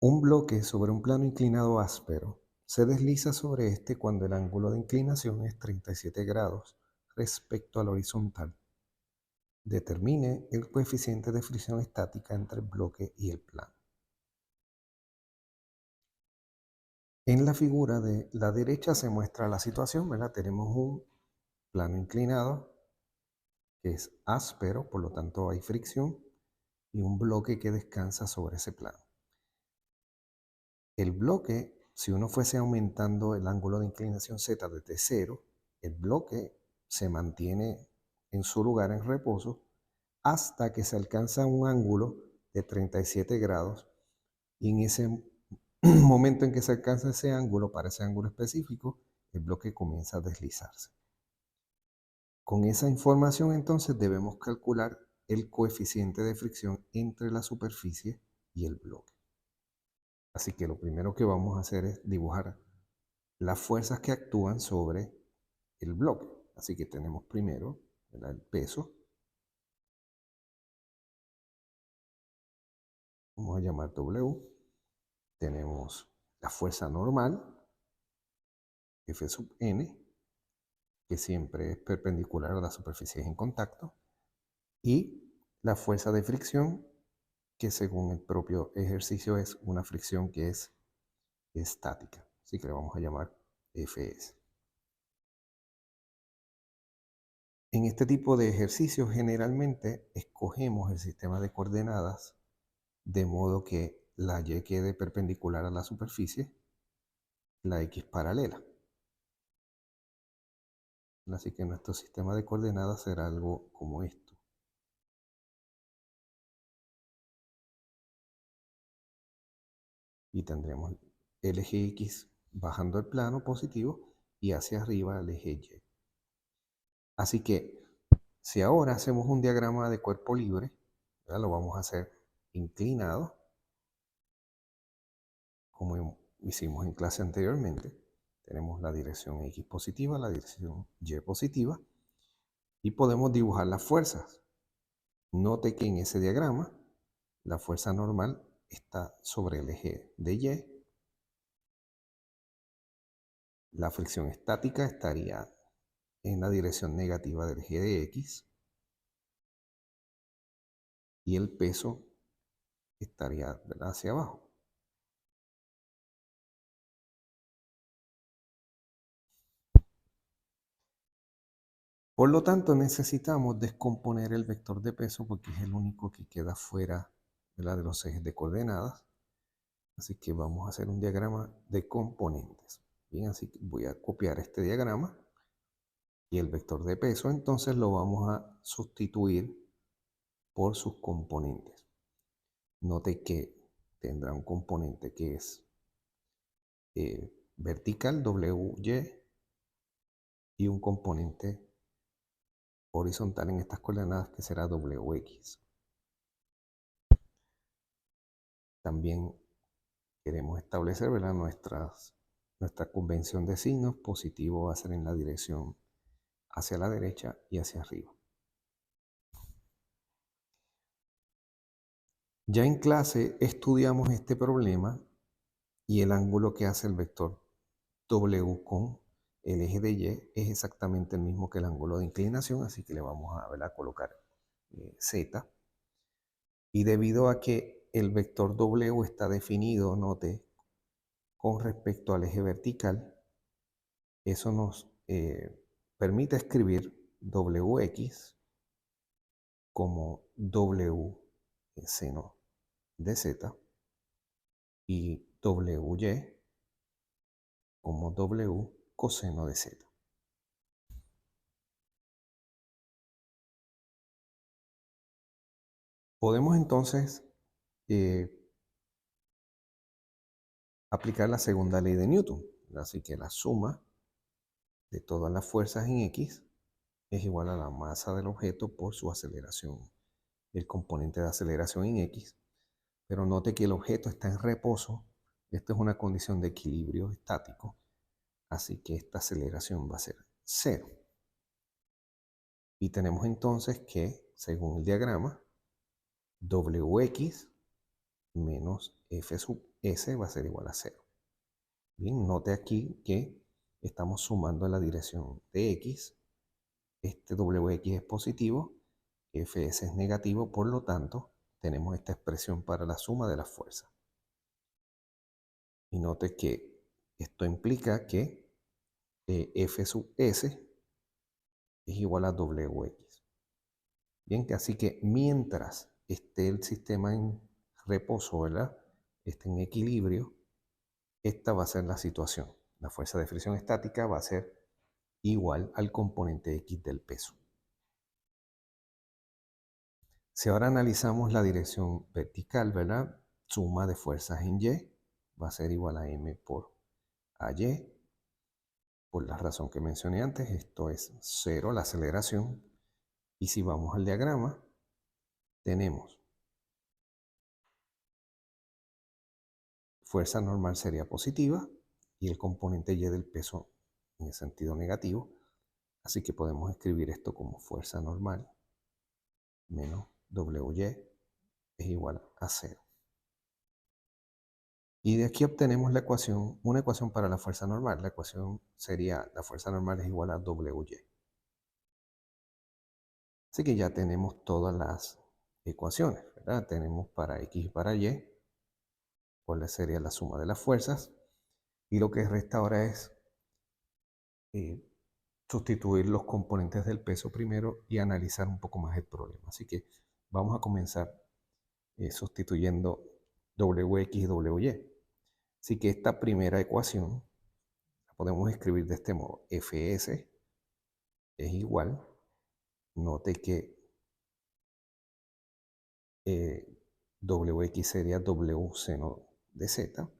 Un bloque sobre un plano inclinado áspero se desliza sobre este cuando el ángulo de inclinación es 37 grados respecto al horizontal. Determine el coeficiente de fricción estática entre el bloque y el plano. En la figura de la derecha se muestra la situación, ¿verdad? Tenemos un plano inclinado que es áspero, por lo tanto hay fricción, y un bloque que descansa sobre ese plano. El bloque, si uno fuese aumentando el ángulo de inclinación z desde cero, el bloque se mantiene en su lugar en reposo hasta que se alcanza un ángulo de 37 grados y en ese momento en que se alcanza ese ángulo, para ese ángulo específico, el bloque comienza a deslizarse. Con esa información entonces debemos calcular el coeficiente de fricción entre la superficie y el bloque. Así que lo primero que vamos a hacer es dibujar las fuerzas que actúan sobre el bloque. Así que tenemos primero, ¿verdad?, el peso. Vamos a llamar W. Tenemos la fuerza normal, F sub n, que siempre es perpendicular a las superficies en contacto. Y la fuerza de fricción, que según el propio ejercicio es una fricción que es estática. Así que le vamos a llamar Fs. En este tipo de ejercicios generalmente escogemos el sistema de coordenadas de modo que la y quede perpendicular a la superficie, la x paralela. Así que nuestro sistema de coordenadas será algo como esto. Y tendremos el eje x bajando el plano positivo y hacia arriba el eje y. Así que si ahora hacemos un diagrama de cuerpo libre, ¿verdad?, lo vamos a hacer inclinado, como hicimos en clase anteriormente. Tenemos la dirección x positiva, la dirección y positiva, y podemos dibujar las fuerzas. Note que en ese diagrama la fuerza normal está sobre el eje de y, la fricción estática estaría en la dirección negativa del eje de x y el peso estaría, ¿verdad?, hacia abajo. Por lo tanto, necesitamos descomponer el vector de peso porque es el único que queda fuera, ¿verdad?, de los ejes de coordenadas. Así que vamos a hacer un diagrama de componentes. Bien, así que voy a copiar este diagrama y el vector de peso entonces lo vamos a sustituir por sus componentes. Note que tendrá un componente que es vertical, WY, y un componente horizontal en estas coordenadas que será WX. También queremos establecer, ¿verdad?, nuestra convención de signos. Positivo va a ser en la dirección hacia la derecha y hacia arriba. Ya en clase estudiamos este problema y el ángulo que hace el vector W con el eje de Y es exactamente el mismo que el ángulo de inclinación, así que le vamos a, ¿verdad?, colocar Z. Y debido a que el vector W está definido, note, con respecto al eje vertical, eso nos permite escribir WX como W seno de Z y WY como W coseno de Z. Podemos entonces aplicar la segunda ley de Newton. Así que la suma de todas las fuerzas en X es igual a la masa del objeto por su aceleración, el componente de aceleración en X. Pero note que el objeto está en reposo. Esto es una condición de equilibrio estático. Así que esta aceleración va a ser 0. Y tenemos entonces que, según el diagrama, Wx menos F sub S va a ser igual a 0. Bien, note aquí que estamos sumando en la dirección de X. Este WX es positivo, Fs es negativo, por lo tanto, tenemos esta expresión para la suma de las fuerzas. Y note que esto implica que F sub S es igual a WX. Bien, así que mientras esté el sistema en reposo, ¿verdad? Esté en equilibrio, esta va a ser la situación. La fuerza de fricción estática va a ser igual al componente X del peso. Si ahora analizamos la dirección vertical, ¿verdad? Suma de fuerzas en Y va a ser igual a M por AY. Por la razón que mencioné antes, esto es 0 la aceleración. Y si vamos al diagrama, tenemos fuerza normal sería positiva y el componente Y del peso en el sentido negativo. Así que podemos escribir esto como fuerza normal menos WY es igual a 0. Y de aquí obtenemos la ecuación, una ecuación para la fuerza normal. La ecuación sería, la fuerza normal es igual a WY. Así que ya tenemos todas las ecuaciones, ¿verdad? Tenemos para X y para Y, cuál sería la suma de las fuerzas. Y lo que resta ahora es eh, sustituir los componentes del peso primero y analizar un poco más el problema. Así que vamos a comenzar sustituyendo WX y WY. Así que esta primera ecuación la podemos escribir de este modo. Fs es igual, note que Wx sería W seno de Z.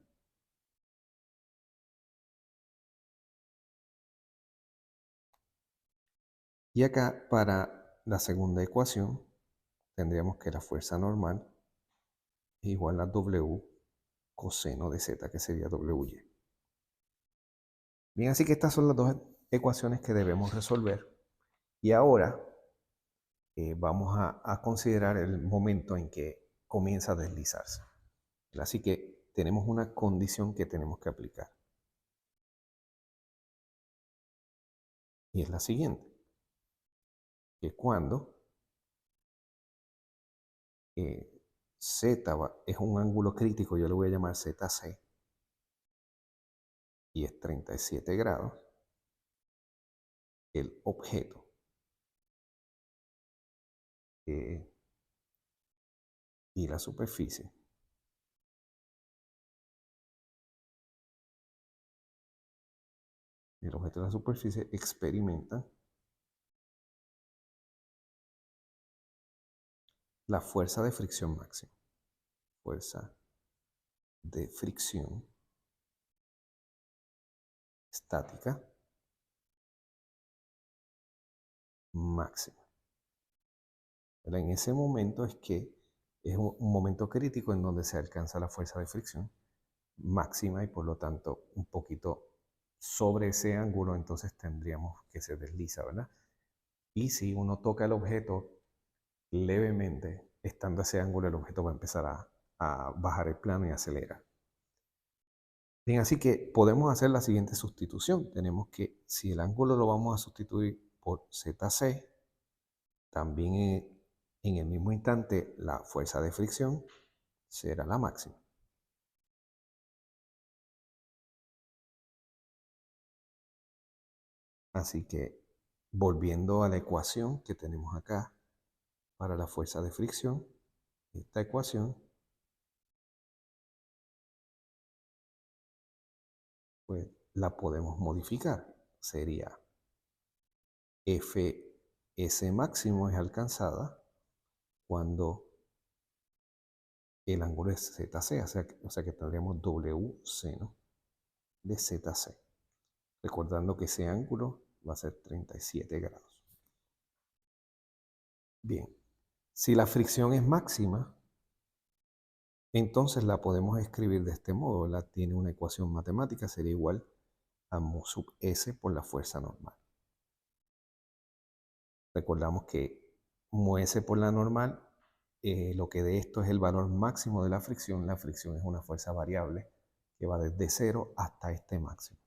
Y acá para la segunda ecuación tendríamos que la fuerza normal es igual a W coseno de Z, que sería WY. Bien, así que estas son las dos ecuaciones que debemos resolver. Y ahora vamos a considerar el momento en que comienza a deslizarse. Así que tenemos una condición que tenemos que aplicar. Y es la siguiente. Que cuando Z es un ángulo crítico, yo le voy a llamar ZC, y es 37 grados, el objeto y la superficie el objeto y la superficie experimentan la fuerza de fricción máxima. Fuerza de fricción estática máxima. En ese momento es que es un momento crítico en donde se alcanza la fuerza de fricción máxima y por lo tanto un poquito sobre ese ángulo, entonces tendríamos que se desliza, ¿verdad? Y si uno toca el objeto levemente, estando a ese ángulo, el objeto va a empezar a bajar el plano y acelerar. Bien, así que podemos hacer la siguiente sustitución. Tenemos que, si el ángulo lo vamos a sustituir por ZC, también en el mismo instante la fuerza de fricción será la máxima. Así que, volviendo a la ecuación que tenemos acá para la fuerza de fricción, esta ecuación, pues la podemos modificar. Sería Fs máximo es alcanzada cuando el ángulo es ZC, o sea que tendríamos W seno de ZC. Recordando que ese ángulo va a ser 37 grados. Bien, si la fricción es máxima, entonces la podemos escribir de este modo. Tiene una ecuación matemática, sería igual a mu sub S por la fuerza normal. Recordamos que mu S por la normal lo que de esto es el valor máximo de la fricción es una fuerza variable que va desde 0 hasta este máximo.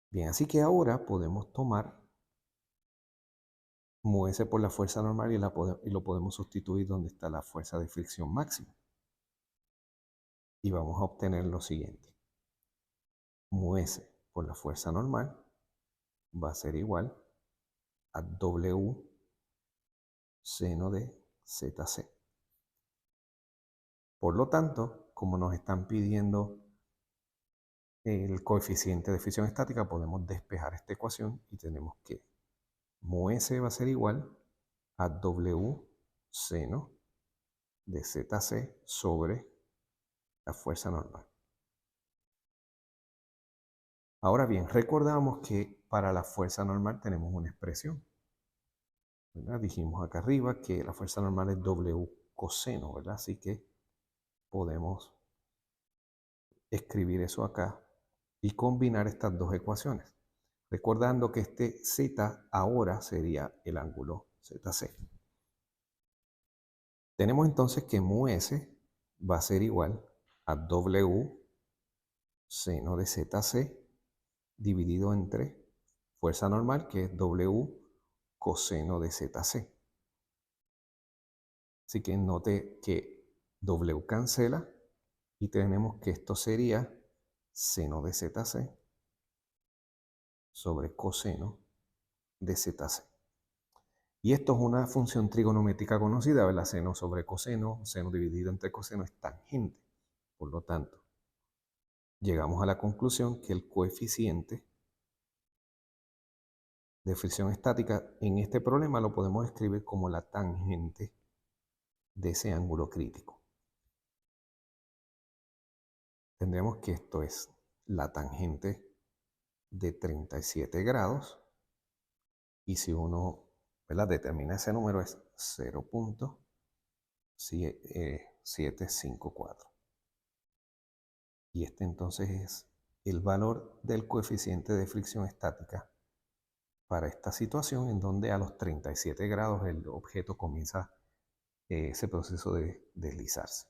Bien, así que ahora podemos tomar mu(s) por la fuerza normal y lo podemos sustituir donde está la fuerza de fricción máxima. Y vamos a obtener lo siguiente. Mu(s) por la fuerza normal va a ser igual a W seno de ZC. Por lo tanto, como nos están pidiendo el coeficiente de fricción estática, podemos despejar esta ecuación y tenemos que mu(s) va a ser igual a W seno de ZC sobre la fuerza normal. Ahora bien, recordamos que para la fuerza normal tenemos una expresión, ¿verdad? Dijimos acá arriba que la fuerza normal es W coseno, ¿verdad? Así que podemos escribir eso acá y combinar estas dos ecuaciones. Recordando que este Z ahora sería el ángulo ZC. Tenemos entonces que mu(s) va a ser igual a W seno de ZC dividido entre fuerza normal, que es W coseno de ZC. Así que note que W cancela y tenemos que esto sería seno de ZC sobre coseno de ZC. Y esto es una función trigonométrica conocida, ¿verdad? Seno sobre coseno, seno dividido entre coseno es tangente. Por lo tanto, llegamos a la conclusión que el coeficiente de fricción estática en este problema lo podemos escribir como la tangente de ese ángulo crítico. Tendremos que esto es la tangente de 37 grados y si uno, ¿verdad?, determina ese número es 0.754. Y este entonces es el valor del coeficiente de fricción estática para esta situación en donde a los 37 grados el objeto comienza ese proceso de deslizarse.